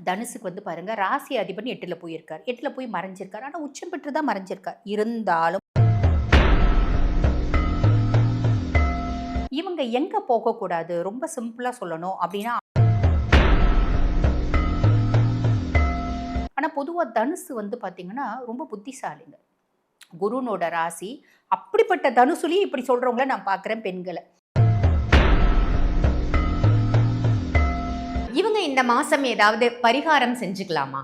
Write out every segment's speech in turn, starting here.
தனுசுக்கு வந்து பாருங்க ராசி அதிபன் 8ல போயிருக்கார். 8ல போய் மறைஞ்சிருக்கார். ஆனா உச்சம் பெற்று தான் மறைஞ்சிருக்கார். இருந்தாலும் இவங்க எங்க போகக்கூடாது? ரொம்ப சிம்பிளா சொல்லணும் அப்டின்னா, ஆனா பொதுவா தனுசு வந்து பார்த்தீங்கன்னா, ரொம்ப புத்திசாலிங்க. குருனோட ராசி. அப்படிப்பட்ட தனுசுலயும் இப்படி சொல்றவங்கள நான் பார்க்குறேன் பெண்கள. இவங்க இந்த மாசம் ஏதாவது பரிகாரம் செஞ்சுக்கலாமா?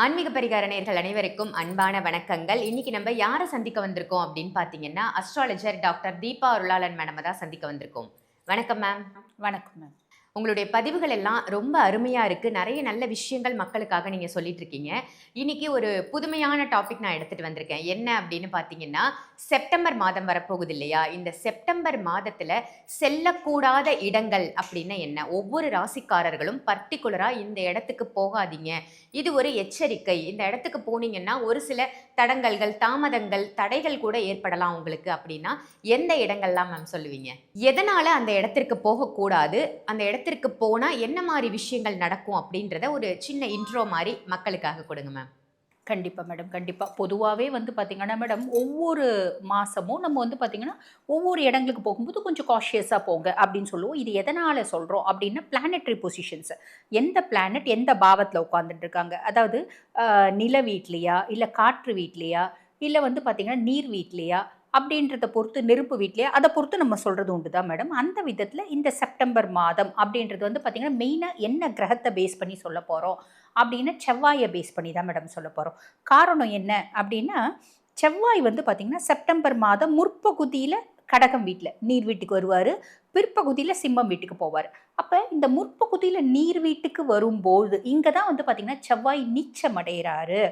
ஆன்மீக பரிகார நேயர்கள் அனைவருக்கும் அன்பான வணக்கங்கள். இன்னைக்கு நம்ம யார சந்திக்க வந்திருக்கோம் அப்படின்னு பார்த்தீங்கன்னா, அஸ்ட்ராலஜர் டாக்டர் தீபா அருளாளன் மேடம தான் சந்திக்க வந்திருக்கோம். வணக்கம் மேம். வணக்கம் மேம். உங்களுடைய பதிவுகள் எல்லாம் ரொம்ப அருமையா இருக்கு. நெறைய நல்ல விஷயங்கள் மக்களுக்காக நீங்க சொல்லிட்டு இருக்கீங்க. இன்னைக்கு ஒரு புதுமையான டாபிக் நான் எடுத்துட்டு வந்திருக்கேன். என்ன அப்படின்னு பார்த்தீங்கன்னா, செப்டம்பர் மாதம் வரப்போகுது இல்லையா? இந்த செப்டம்பர் மாதத்துல செல்லக்கூடாத இடங்கள் அப்படின்னா என்ன? ஒவ்வொரு ராசிக்காரர்களும் பர்ட்டிகுலரா இந்த இடத்துக்கு போகாதீங்க. இது ஒரு எச்சரிக்கை. இந்த இடத்துக்கு போனீங்கன்னா, ஒரு சில தடங்கல்கள், தாமதங்கள், தடைகள் கூட ஏற்படலாம் உங்களுக்கு அப்படின்னா, எந்த இடங்கள்லாம் மேம் சொல்லுவீங்க? எதனால அந்த இடத்திற்கு போகக்கூடாது? அந்த இடத்திற்கு போனா என்ன மாரி விஷயங்கள் நடக்கும் அப்படின்றத ஒரு சின்ன இன்ட்ரோ மாரி மக்களுக்காக கொடுங்க மேம். கண்டிப்பா மேடம். கண்டிப்பா. பொதுவாவே வந்து பார்த்தீங்கன்னா மேடம், ஒவ்வொரு மாசமும் நம்ம வந்து பார்த்தீங்கன்னா, ஒவ்வொரு இடங்களுக்கு போகும்போது கொஞ்சம் காஷியஸா போங்க அப்படின்னு சொல்லுவோம். இது எதனால சொல்றோம் அப்படின்னா, பிளானட்டரி பொசிஷன்ஸ். எந்த பிளானட் எந்த பாவத்துல உட்கார்ந்துட்டு இருக்காங்க. அதாவது நில வீட்லயா, இல்ல காற்று வீட்லயா, இல்ல வந்து பார்த்தீங்கன்னா நீர் வீட்லயா அப்படின்றத பொறுத்து நெருப்பு வீட்லயா, அத பொறுத்து நம்ம சொல்றது உண்டு தான் மேடம். அந்த விதத்துல இந்த செப்டம்பர் மாதம் அப்படின்றது வந்து பார்த்தீங்கன்னா, மெயினா என்ன கிரகத்த பேஸ் பண்ணி சொல்லப் போறோம் அப்படின்னு செவ்வாய பேஸ் பண்ணி தான் மேடம் சொல்லப் போறோம். காரணம் என்ன அப்படின்னா, செவ்வாய் வந்து பார்த்தீங்கன்னா, செப்டம்பர் மாதம் முற்பகுதியில கடகம் வீட்ல, நீர் வீட்டுக்கு வருவாரு. பிற்பகுதியில சிம்மம் வீட்டுக்கு போவாரு. அப்ப இந்த முற்பகுதியில நீர் வீட்டுக்கு வரும்போது, இங்க தான் வந்து பார்த்தீங்கன்னா, செவ்வாய் நீச்சம் அடையறாரு.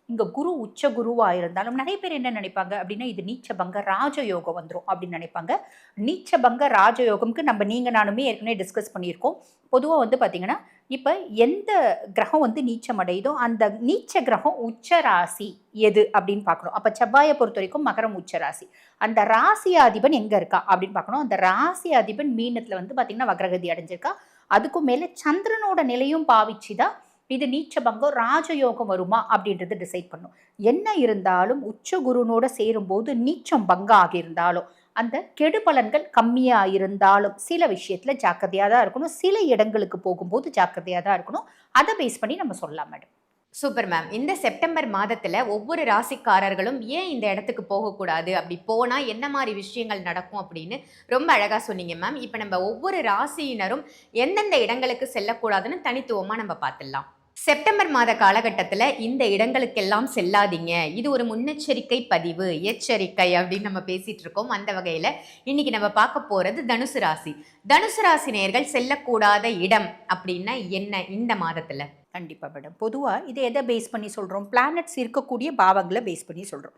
இங்க குரு உச்ச குருவா இருந்தாலும் நெறைய பேர் என்ன நினைப்பாங்க அப்படின்னா, இது நீச்சபங்க ராஜயோகம் வந்துரும் அப்படின்னு நினைப்பாங்க. நீச்சபங்க ராஜயோகம்க்கு நீங்க நானுமே ஏற்கனவே டிஸ்கஸ் பண்ணியிருக்கோம். பொதுவா வந்து பார்த்தீங்கன்னா, இப்ப எந்த கிரகம் வந்து நீச்சம் அடையுதோ, அந்த நீச்ச கிரகம் உச்ச ராசி எது அப்படின்னு பார்க்கணும். அப்ப செவ்வாய பொறுத்தவரைக்கும் மகரம் உச்ச ராசி. அந்த ராசி அதிபன் எங்க இருக்கா அப்படின்னு பார்க்கணும். அந்த ராசி அதிபன் மீனத்துல வந்து பார்த்தீங்கன்னா, வக்ரகதி அடைஞ்சிருக்கா. அதுக்கும் மேல சந்திரனோட நிலையும் பாவிச்சு தான் இது நீச்சபங்கம் ராஜயோகம் வருமா அப்படின்றது டிசைட் பண்ணும். என்ன இருந்தாலும் உச்ச குருனோட சேரும்போது நீச்சம் பங்கம் ஆகியிருந்தாலும் அந்த கெடு பலன்கள் கம்மியா இருந்தாலும் சில விஷயத்துல ஜாக்கிரதையா தான் இருக்கணும். சில இடங்களுக்கு போகும்போது ஜாக்கிரதையா தான் இருக்கணும். அதை பேஸ் பண்ணி நம்ம சொல்லலாம் மேடம். Super ma'am. இந்த செப்டம்பர் மாதத்துல ஒவ்வொரு ராசிக்காரர்களும் ஏன் இந்த இடத்துக்கு போகக்கூடாது? அப்படி போனா என்ன மாரி விஷயங்கள் நடக்கும் அப்படின்னு ரொம்ப அழகா சொன்னீங்க மேம். இப்ப நம்ம ஒவ்வொரு ராசியினரும் எந்தெந்த இடங்களுக்கு செல்லக்கூடாதுன்னு தனித்துவமா நம்ம பார்த்துடலாம். செப்டம்பர் மாத காலகட்டத்துல இந்த இடங்களுக்கெல்லாம் செல்லாதீங்க. இது ஒரு முன்னெச்சரிக்கை பதிவு, எச்சரிக்கை அப்படின்னு நம்ம பேசிட்டு இருக்கோம். அந்த வகையில இன்னைக்கு நம்ம பார்க்க போறது தனுசு ராசி. தனுசு ராசி நேயர்கள் செல்லக்கூடாத இடம் அப்படின்னா என்ன இந்த மாதத்துல? கண்டிப்பா மேடம். பொதுவா இதை எதை பேஸ் பண்ணி சொல்றோம்? பிளானட்ஸ் இருக்கக்கூடிய பாவங்களை பேஸ் பண்ணி சொல்றோம்.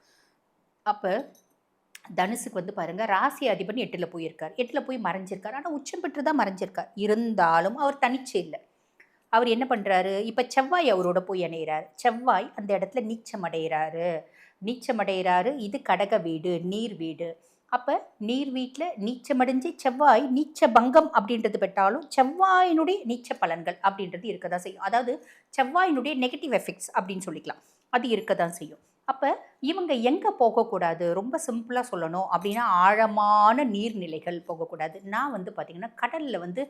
அப்ப தனுசுக்கு வந்து பாருங்க ராசி அதிபன் 8ல போயிருக்கார். 8ல போய் மறைஞ்சிருக்கார். ஆனா உச்சம் பெற்று தான் மறைஞ்சிருக்கார். இருந்தாலும் அவர் தனிச்சு இல்ல. அவர் என்ன பண்றாரு? இப்ப செவ்வாய் அவரோட போய் இணையறாரு. செவ்வாய் அந்த இடத்துல நீச்சம் அடையறாரு. நீச்சம் அடையறாரு. இது கடக வீடு, நீர் வீடு. அப்ப நீர் வீட்ல நீச்சமடைஞ்சு செவ்வாய் நீச்ச பங்கம் அப்படின்றது பெற்றாலும், செவ்வாயினுடைய நீச்ச பலன்கள் அப்படின்றது இருக்க தான் செய்யும். அதாவது செவ்வாயினுடைய நெகட்டிவ் எஃபெக்ட்ஸ் அப்படின்னு சொல்லிக்கலாம். அது இருக்க தான் செய்யும். அப்ப இவங்க எங்க போகக்கூடாது? ரொம்ப சிம்பிளா சொல்லணும் அப்படின்னா, ஆழமான நீர்நிலைகள் போகக்கூடாது. நான் வந்து பார்த்தீங்கன்னா, கடல்ல வந்து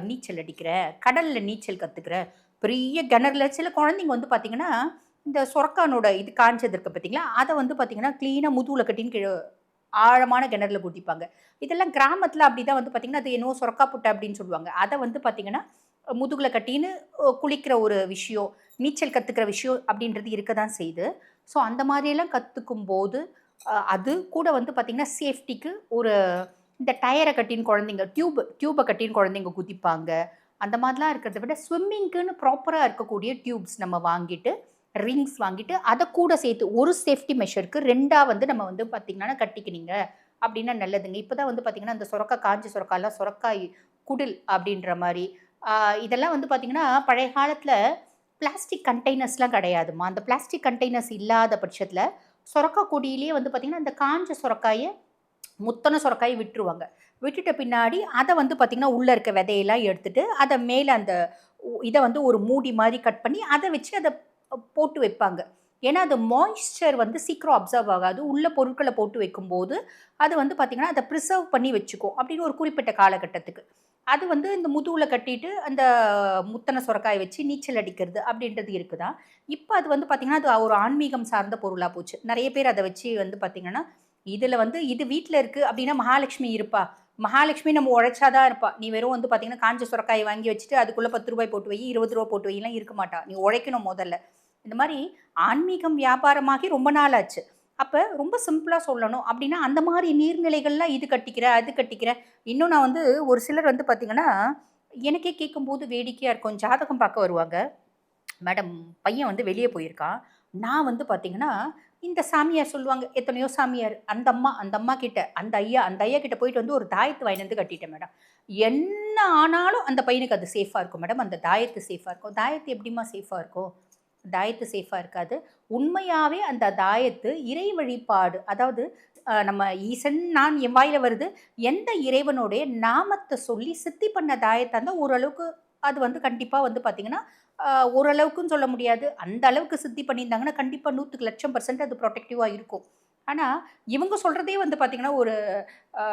நீச்சல் அடிக்கிறேன், கடல்ல நீச்சல் கத்துக்கிறேன். பெரிய கிணறுல சில குழந்தைங்க வந்து பார்த்தீங்கன்னா, இந்த சொரக்கானோட இது காஞ்சது இருக்கு பார்த்தீங்களா? அத வந்து பார்த்தீங்கன்னா, கிளீனா முதுகுல கட்டின்னு ஆழமான கிணறுல குதிப்பாங்க. இதெல்லாம் கிராமத்தில அப்படிதான் வந்து பார்த்தீங்கன்னா, அது என்னவோ சொரக்கா புட்டு அப்படின்னு சொல்லுவாங்க. அத வந்து பார்த்தீங்கன்னா, முதுகுல கட்டின்னு குளிக்கிற ஒரு விஷயம், நீச்சல் கத்துக்கிற விஷயம் அப்படின்றது இருக்க தான் செய்யுது. ஸோ அந்த மாரியெல்லாம் கத்துக்கும்போது, அது கூட வந்து பார்த்தீங்கன்னா, சேஃப்டிக்கு ஒரு இந்த டயர கட்டின்னு குழந்தைங்க டியூப கட்டின்னு குழந்தைங்க குதிப்பாங்க. அந்த மாதிரிலாம் இருக்கிறத விட, ஸ்விம்மிங்க்குன்னு ப்ராப்பரா இருக்கக்கூடிய டியூப்ஸ் நம்ம வாங்கிட்டு, ரிங்ஸ் வாங்கிட்டு, அத கூட சேர்த்து ஒரு சேஃப்டி மெஷருக்கு 2ஆ வந்து நம்ம வந்து பார்த்தீங்கன்னா, கட்டிக்கினீங்க அப்டின்னா நல்லதுங்க. இப்ப தான் வந்து பார்த்தீங்கன்னா, அந்த சொரக்கா காஞ்ச சொரக்காலாம் சொரக்காய் குடில் அப்படின்ற மாதிரி. இதெல்லாம் வந்து பார்த்தீங்கன்னா, பழைய காலத்தில பிளாஸ்டிக் கண்டெய்னர்ஸ்லாம் கிடையாதும்மா. அந்த பிளாஸ்டிக் கண்டெய்னர்ஸ் இல்லாத பட்சத்தில, சொரக்கா கொடியிலேயே வந்து பார்த்தீங்கன்னா, இந்த காஞ்ச சொரக்காய முத்துன சொரக்காய விட்டுருவாங்க. விட்டுட்ட பின்னாடி அத வந்து பார்த்தீங்கன்னா, உள்ள இருக்க விதையெல்லாம் எடுத்துட்டு, அத மேல அந்த இத வந்து ஒரு மூடி மாரி கட் பண்ணி, அத வச்சு அத போட்டு வைப்பாங்க. ஏன்னா, அது மாய்ஸ்சர் வந்து சீக்கிரம் அப்சர்வ் ஆகாது. உள்ள பொருட்கள போட்டு வைக்கும்போது, அது வந்து பார்த்தீங்கன்னா, அத பிரிசர்வ் பண்ணி வச்சுக்கும். அப்படின்னு ஒரு குறிப்பிட்ட காலகட்டத்துக்கு. அது வந்து இந்த முதுகுல கட்டிட்டு, அந்த முத்தன சொரக்காய வச்சு நீச்சல் அடிக்கிறது அப்படின்றது இருக்குதான். இப்ப அது வந்து பார்த்தீங்கன்னா, அது ஒரு ஆன்மீகம் சார்ந்த பொருளா போச்சு. நெறைய பேர் அத வச்சு வந்து பார்த்தீங்கன்னா, இதுல வந்து இது வீட்ல இருக்கு அப்படின்னா மகாலட்சுமி இருப்பா. மகாலட்சுமி நம்ம உழைச்சா தான் இருப்பா. நீ வெறும் வந்து பார்த்தீங்கன்னா, காஞ்ச சுரைக்காய வாங்கி வச்சுட்டு, அதுக்குள்ள ரூ. 10 போட்டு வை, ரூ. 20 போட்டு வைலாம் இருக்க மாட்டா. நீ உழைக்கணும் மொதல்ல. இந்த மாரி ஆன்மீகம் வியாபாரமாகி ரொம்ப நாள் ஆச்சு. அப்ப ரொம்ப சிம்பிளா சொல்லணும் அப்படின்னா, அந்த மாரி நீர்நிலைகள்லாம் இது கட்டிக்கிறேன், அது கட்டிக்கிறேன். இன்னும் நான் வந்து ஒரு சிலர் வந்து பார்த்தீங்கன்னா, எனக்கே கேட்கும்போது வேடிக்கையா இருக்கும். ஜாதகம் பார்க்க வருவாங்க. மேடம் பையன் வந்து வெளிய போயிருக்கான். நான் வந்து பார்த்தீங்கன்னா, இந்த சாமியார் சொல்லுவாங்க, எத்தனையோ சாமியார். அந்த அம்மா கிட்ட, அந்த ஐயா கிட்ட போயிட்டு வந்து ஒரு தாயத்து வாங்கிட்டு வந்து கட்டிட்டேன் மேடம். என்ன ஆனாலும் அந்த பையனுக்கு அது சேஃபா இருக்கும் மேடம். அந்த தாயத்து சேஃபா இருக்கும். தாயத்து எப்படிம்மா சேஃபா இருக்கும்? தாயத்து சேஃபா இருக்காது. உண்மையாவே அந்த தாயத்து இறை வழிபாடு. அதாவது நம்ம ஈசன் நான் என் வாயில வருது. எந்த இறைவனுடைய நாமத்த சொல்லி சித்தி பண்ண தாயத்தா இருந்தா ஓரளவுக்கு அது வந்து கண்டிப்பா வந்து பார்த்தீங்கன்னா, அ ஓரளவுக்குன்னு சொல்ல முடியாது. அந்த அளவுக்கு சித்தி பண்ணியிருந்தாங்கன்னா, கண்டிப்பா 100க்கு லட்சம் % அது புரொடெக்டிவா இருக்கும். ஆனா, இவங்க சொல்றதே வந்து பார்த்தீங்கன்னா, ஒரு அ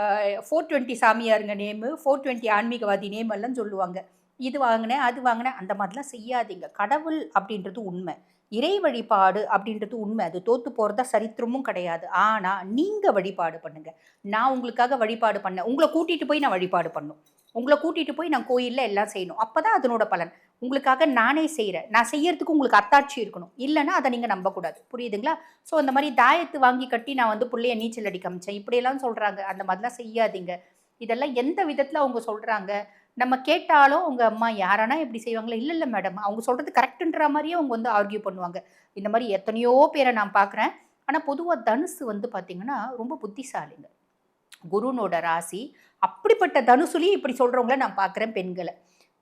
420 சாமியாருங்க நேமு, 420 ஆன்மீகவாதி நேம் எல்லாம் சொல்லுவாங்க. இது வாங்குனேன், அது வாங்குனேன். அந்த மாதிரிலாம் செய்யாதீங்க. கடவுள் அப்படின்றது உண்ம. இறை வழிபாடு அப்படின்றது உண்ம. அது தோத்து போறதா சரித்திரமும் கிடையாது. ஆனா, நீங்க வழிபாடு பண்ணுங்க. நான் உங்களுக்காக வழிபாடு பண்ணேன். உங்கள கூட்டிட்டு போய் நான் வழிபாடு பண்ணணும். உங்கள கூட்டிட்டு போய் நான் கோயில்ல எல்லாம் செய்யணும். அப்பதான் அதனோட பலன். உங்களுக்காக நானே செய்றேன். நான் செய்யறதுக்கு உங்களுக்கு அத்தாட்சி இருக்கணும். இல்லன்னா அத நீங்க நம்பக்கூடாது. புரியுதுங்களா? ஸோ அந்த மாரி தாயத்து வாங்கி கட்டி நான் வந்து புள்ளைய நீச்சல் அடிக்க அனுப்பிச்சேன். இப்படியெல்லாம் சொல்றாங்க. அந்த மாதிரிலாம் செய்யாதீங்க. இதெல்லாம் எந்த விதத்துல அவங்க சொல்றாங்க? நம்ம கேட்டாலும் உங்க அம்மா யாரானா இப்படி செய்வாங்களா? இல்ல, இல்ல மேடம். அவங்க சொல்றது கரெக்ட்ன்ற மாரியே அவங்க வந்து ஆர்க்யூ பண்ணுவாங்க. இந்த மாரி எத்தனையோ பேர நான் பார்க்குறேன். ஆனா பொதுவா தனுசு வந்து பார்த்தீங்கன்னா, ரொம்ப புத்திசாலிங்க. குருனோட ராசி. அப்படிப்பட்ட தனுசுலயும் இப்படி சொல்றவங்கள நான் பார்க்குறேன் பெண்கள.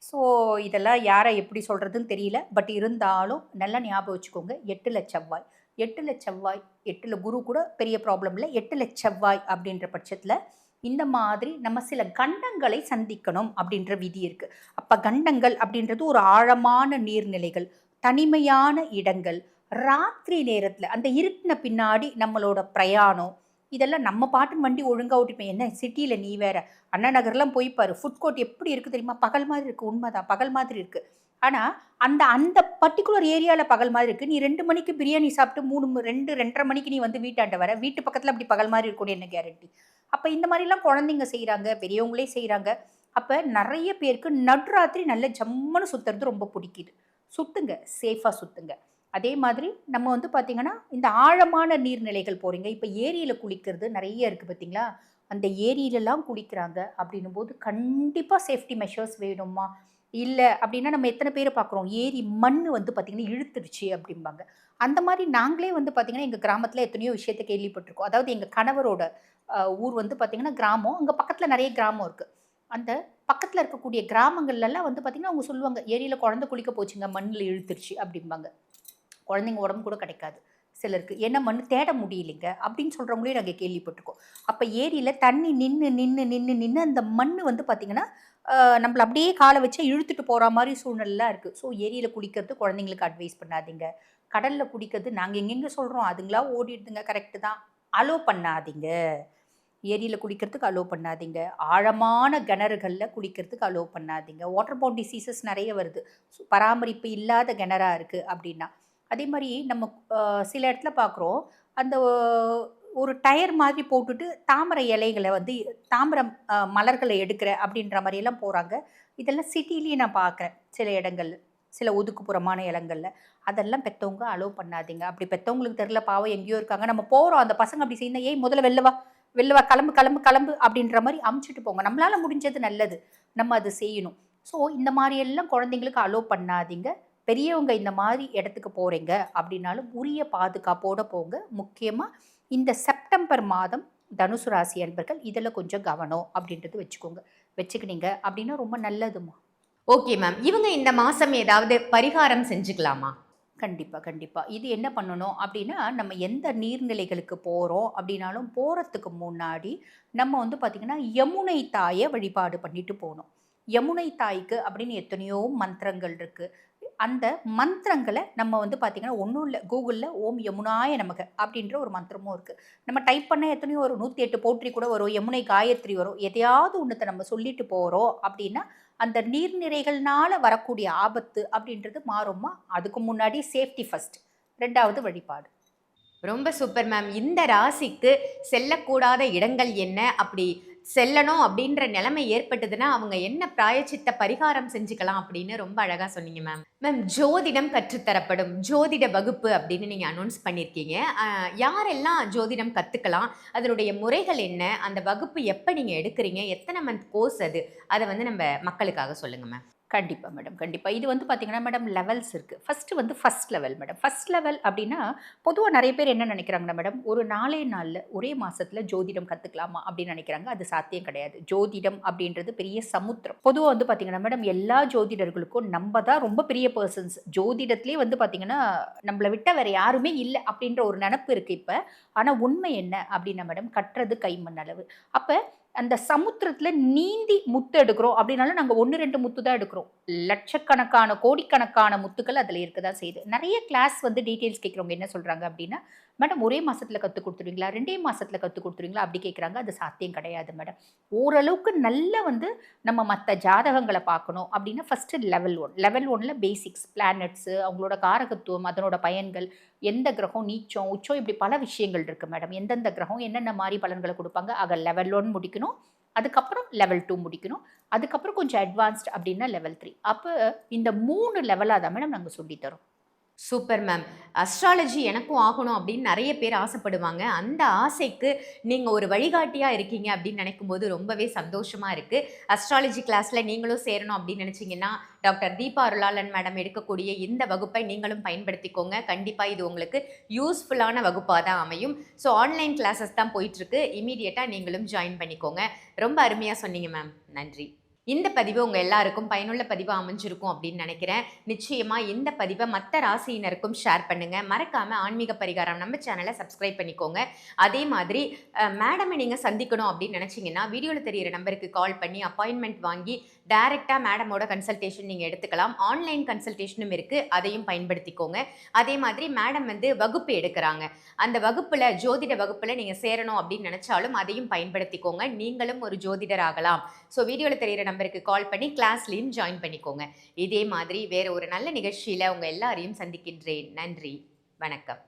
ஸோ இதெல்லாம் யார எப்படி சொல்றதுன்னு தெரியல. பட் இருந்தாலும் நல்லா ஞாபகம் வச்சுக்கோங்க. 8ல செவ்வாய். 8ல செவ்வாய், 8ல குரு கூட பெரிய ப்ராப்ளம் இல்ல. 8ல செவ்வாய் அப்படின்ற பட்சத்தில, இந்த மாதிரி நம்ம சில கண்டங்களை சந்திக்கணும் அப்படின்ற விதி இருக்கு. அப்ப கண்டங்கள் அப்படின்றது ஒரு ஆழமான நீர்நிலைகள், தனிமையான இடங்கள், ராத்திரி நேரத்தில அந்த இருட்டுன பின்னாடி நம்மளோட பிரயாணம், இதெல்லாம் நம்ம பாட்டுன்னு வண்டி ஒழுங்கா ஓட்டிப்போம். என்ன சிட்டில நீ வேற. அண்ணா நகர்லாம் போய் பாரு. ஃபுட் கோர்ட் எப்படி இருக்கு தெரியுமா? பகல் மாதிரி இருக்கு. உண்மதான். பகல் மாதிரி இருக்கு. ஆனா, அந்த அந்த பர்ட்டிகுலர் ஏரியால பகல் மாதிரி இருக்கு. நீ 2 மணிக்கு பிரியாணி சாப்பிட்டு 2, 2:30 மணிக்கு நீ வந்து வீட்டாண்ட வர. வீட்டு பக்கத்துல அப்படி பகல் மாரி இருக்கும்னு என்ன கேரண்டி? அப்ப இந்த மாரிலாம் குழந்தைங்க செய்றாங்க. பெரியவங்களே செய்றாங்க. அப்ப நெறைய பேருக்கு நடுராத்திரி நல்ல ஜம்முன்னு சுத்துறது ரொம்ப புடிக்குது. சுத்துங்க. சேஃபா சுத்துங்க. அதே மாதிரி நம்ம வந்து பார்த்தீங்கன்னா, இந்த ஆழமான நீர்நிலைகள் போறீங்க. இப்ப ஏரியில குளிக்கிறது நெறைய இருக்கு பார்த்தீங்களா? அந்த ஏரியிலலாம் குளிக்கிறாங்க அப்படின்னும்போது, கண்டிப்பா சேஃப்டி மெஷர்ஸ் வேணும்மா. இல்ல அப்படின்னா நம்ம எத்தன பேர பார்க்குறோம். ஏரி மண்ணு வந்து பார்த்தீங்கன்னா, இழுத்துருச்சு அப்படிம்பாங்க. அந்த மாரி நாங்களே வந்து பார்த்தீங்கன்னா, எங்க கிராமத்தில எத்தனையோ விஷயத்த கேள்விப்பட்டுருக்கோம். அதாவது எங்க கணவரோட ஊர் வந்து பார்த்தீங்கன்னா கிராமம். அங்க பக்கத்தில நெறைய கிராமம் இருக்கு. அந்த பக்கத்தில இருக்கக்கூடிய கிராமங்கள்லலாம் வந்து பார்த்தீங்கன்னா, அவங்க சொல்லுவாங்க, "ஏரியில குழந்தை குளிக்க போச்சுங்க, மண்ணுல இழுத்துருச்சு" அப்படிம்பாங்க. குழந்தைங்க உடம்பு கூட கிடைக்காது சிலருக்கு. ஏன்னா மண்ணு தேட முடியலைங்க அப்படின்னு சொல்றவங்களையும் நாங்க கேள்விப்பட்டுருக்கோம். அப்ப ஏரியில தண்ணி நின்னு அந்த மண்ணு வந்து பார்த்தீங்கன்னா, நம்மள அப்படியே கால வச்சு இழுத்துட்டு போற மாரி சூழ்நிலைலாம் இருக்கு. ஸோ ஏரியில குளிக்கிறது குழந்தைங்களுக்கு அட்வைஸ் பண்ணாதீங்க. கடல்ல குளிக்கிறது நாங்க எங்கெங்க சொல்றோம். அதுங்களா ஓடிடுதுங்க கரெக்ட்டு தான். அலோ பண்ணாதீங்க. ஏரியில குளிக்கிறதுக்கு அலோ பண்ணாதீங்க. ஆழமான கிணறுகள்ல குளிக்கிறதுக்கு அலோ பண்ணாதீங்க. வாட்டர் பவுண்ட் டிசீசஸ் நெறைய வருது. பராமரிப்பு இல்லாத கிணறா இருக்கு அப்டின்னா. அதே மாரி நம்ம சில இடத்துல பார்க்குறோம். அந்த ஒரு டயர் மாதிரி போட்டுட்டு தாமரை இலைகள வந்து தாம்பரம் மலர்கள எடுக்கிறேன் அப்டின்ற மாரியெல்லாம் போறாங்க. இதெல்லாம் சிட்டிலயே நான் பார்க்குறேன். சில இடங்கள்ல. சில ஒதுக்குப்புறமான இடங்கள்ல. அதெல்லாம் பெத்தவங்க அலோ பண்ணாதீங்க. அப்டி பெத்தவங்களுக்கு தெரியல பாவம் எங்கேயோ இருக்காங்க. நம்ம போறோம் அந்த பசங்க அப்டி செய்யுந்தா, "ஏய் முதல்ல வெளில வா." வெளில வா, கிளம்பு, கிளம்பு, கிளம்பு அப்படின்ற மாரி அமுச்சுட்டு போங்க. நம்மளால முடிஞ்சது நல்லது. நம்ம அது செய்யணும். ஸோ இந்த மாரி எல்லாம் குழந்தைங்களுக்கு அலோ பண்ணாதீங்க. பெரியவங்க இந்த மாரி இடத்துக்கு போறீங்க அப்படின்னாலும் உரிய பாதுகாப்போட போங்க. முக்கியமா இந்த செப்டம்பர் மாதம் தனுசு ராசி அன்பர்கள் இதில கொஞ்சம் கவனம் அப்படின்றது வச்சுக்கோங்க. வச்சுக்கினீங்க அப்படின்னா ரொம்ப நல்லதுமா. Okay ma'am. இவங்க இந்த மாசம் ஏதாவது பரிகாரம் செஞ்சுக்கலாமா? கண்டிப்பா, கண்டிப்பா. இது என்ன பண்ணணும் அப்டின்னா, நம்ம எந்த நீர்நிலைகளுக்கு போறோம் அப்டின்னாலும், போறதுக்கு முன்னாடி நம்ம வந்து பாத்தீங்கன்னா, யமுனை தாய வழிபாடு பண்ணிட்டு போணும். யமுனை தாய்க்கு அப்படின்னு எத்தனையோ மந்திரங்கள் இருக்கு. அந்த மந்திரங்கள நம்ம வந்து பாத்தீங்கன்னா, ஒண்ணும் இல்ல கூகுள்ல ஓம் யமுனாய நமக அப்டின்ற ஒரு மந்திரமும் இருக்கு. நம்ம டைப் பண்ணா எத்தனையோ வரும். 108 போற்றி கூட வரும். யமுனை காயத்ரி வரும். எதையாவது ஒண்ணத்த நம்ம சொல்லிட்டு போறோம் அப்டின்னா, அந்த நீர்நிறைகள்னால வரக்கூடிய ஆபத்து அப்படின்றது மாறுமா? அதுக்கு முன்னாடி சேஃப்டி ஃபர்ஸ்ட். 2வது வழிபாடு. ரொம்ப சூப்பர் மேம். இந்த ராசிக்கு செல்லக்கூடாத இடங்கள் என்ன? அப்படி செல்லணும் அப்படின்ற நிலைமை ஏற்பட்டதுன்னா, அவங்க என்ன பிராயச்சித்த பரிகாரம் செஞ்சுக்கலாம் அப்படின்னு ரொம்ப அழகா சொன்னீங்க மேம். மேம் ஜோதிடம் கற்றுத்தரப்படும் ஜோதிட வகுப்பு அப்படின்னு நீங்க அனௌன்ஸ் பண்ணியிருக்கீங்க. யாரெல்லாம் ஜோதிடம் கத்துக்கலாம்? அதனுடைய முறைகள் என்ன? அந்த வகுப்பு எப்ப நீங்க எடுக்குறீங்க? எத்தன மந்த் கோர்ஸ் அது? அத வந்து நம்ம மக்களுக்காக சொல்லுங்க மேம். கண்டிப்பா மேடம். கண்டிப்பா. இது வந்து பார்த்தீங்கன்னா மேடம் லெவல்ஸ் இருக்கு. First level madam. First level அப்டின்னா, பொதுவா நெறைய பேர் என்ன நெனைக்கிறாங்கன்னா மேடம், ஒரு 4ஏ நாள்ல ஒரே மாசத்துல ஜோதிடம் கத்துக்கலாமா அப்டின்னு நெனைக்கிறாங்க. அது சாத்தியம் கிடையாது. ஜோதிடம் அப்டின்றது பெரிய சமுத்திரம். பொதுவா வந்து பார்த்தீங்கன்னா மேடம், எல்லா ஜோதிடர்களுக்கும் நம்ப தான் ரொம்ப பெரிய பெர்சன்ஸ். ஜோதிடத்திலேயே வந்து பார்த்தீங்கன்னா, நம்மள விட்டா வேற யாருமே இல்ல அப்டின்ற ஒரு நெனப்பு இருக்கு இப்ப. ஆனா உண்மை என்ன அப்டின்னா மேடம், கற்றது கைமண் அளவு. அப்ப அந்த சமுத்திரத்துல நீந்தி முத்து எடுக்கிறோம் அப்படின்னாலும் நாங்க 1, 2 முத்து தான் எடுக்கிறோம். லட்சக்கணக்கான, கோடிக்கணக்கான முத்துக்கள் அதுல இருக்க தான் செய்யுது. நெறைய கிளாஸ் வந்து டீட்டெயில்ஸ் கேட்கிறவங்க என்ன சொல்றாங்க அப்படின்னா, "மேடம் ஒரே மாசத்துல கத்துக் குடுத்துருவீங்களா? 2 மாசத்துல கத்துக் குடுத்துருவீங்களா?" அப்படி கேட்கறாங்க. அது சாத்தியம் கிடையாது மேடம். ஓரளவுக்கு நல்லா வந்து நம்ம மத்த ஜாதகங்கள பார்க்கணும் அப்படின்னா, ஃபர்ஸ்ட் லெவல் 1. லெவல் 1ல பேசிக்ஸ், பிளானட்ஸ், அவங்களோட காரகத்துவம், அதனோட பயன்கள், எந்த கிரகம் நீச்சம், உச்சம் இப்படி பல விஷயங்கள் இருக்கு மேடம். எந்தெந்த கிரகம் என்னென்ன மாரி பலன்கள குடுப்பாங்க. ஆக லெவல் 1 முடிக்கணும். அதுக்கப்புறம் லெவல் 2 முடிக்கணும். அதுக்கப்புறம் கொஞ்சம் அட்வான்ஸ்ட் அப்டின்னா லெவல் 3. அப்ப இந்த 3 லெவலா தான் மேடம் நாங்க சொல்லி தரோம். Super ma'am. அஸ்ட்ராலஜி எனக்கும் ஆகணும் அப்படின்னு நெறைய பேர் ஆசைப்படுவாங்க. அந்த ஆசைக்கு நீங்க ஒரு வழிகாட்டியா இருக்கீங்க அப்படின்னு நினைக்கும்போது ரொம்பவே சந்தோஷமா இருக்கு. அஸ்ட்ராலஜி கிளாஸ்ல நீங்களும் சேரணும் அப்படின்னு நினைச்சீங்கன்னா, டாக்டர் தீபா அருளாளன் மேடம் எடுக்கக்கூடிய இந்த வகுப்பை நீங்களும் பயன்படுத்திக்கோங்க. கண்டிப்பா இது உங்களுக்கு யூஸ்ஃபுல்லான வகுப்பா தான் அமையும். ஸோ ஆன்லைன் கிளாஸஸ் தான் போயிட்டுருக்கு. இம்மீடியட்டா நீங்களும் ஜாயின் பண்ணிக்கோங்க. ரொம்ப அருமையா சொன்னீங்க மேம். நன்றி. இந்த பதிவு உங்க எல்லாருக்கும் பயனுள்ள பதிவா அமைஞ்சிருக்கும் அப்படின்னு நினைக்கிறேன். நிச்சயமா இந்த பதிவை மத்த ராசியினருக்கும் ஷேர் பண்ணுங்க. மறக்காம ஆன்மீக பரிகாரம் நம்ம சேனலை சப்ஸ்கிரைப் பண்ணிக்கோங்க. அதே மாதிரி மேடமை நீங்க சந்திக்கணும் அப்படின்னு நினைச்சீங்கன்னா, வீடியோல தெரியிற நம்பருக்கு கால் பண்ணி அப்பாயின்மெண்ட் வாங்கி டைரக்டா மேடமோட கன்சல்டேஷன் நீங்க எடுத்துக்கலாம். ஆன்லைன் கன்சல்டேஷனும் இருக்கு. அதையும் பயன்படுத்திக்கோங்க. அதே மாதிரி மேடம் வந்து வகுப்பு எடுக்கிறாங்க. அந்த வகுப்புல ஜோதிட வகுப்புல நீங்க சேரணும் அப்படின்னு நினைச்சாலும் அதையும் பயன்படுத்திக்கோங்க. நீங்களும் ஒரு ஜோதிடர் ஆகலாம். ஸோ வீடியோல தெரியிற நம்பருக்கு கால் பண்ணி கிளாஸ்லயும் ஜாயின் பண்ணிக்கோங்க. இதே மாதிரி வேற ஒரு நல்ல நிகழ்ச்சியில உங்க எல்லாரையும் சந்திக்கின்றேன். நன்றி. வணக்கம்.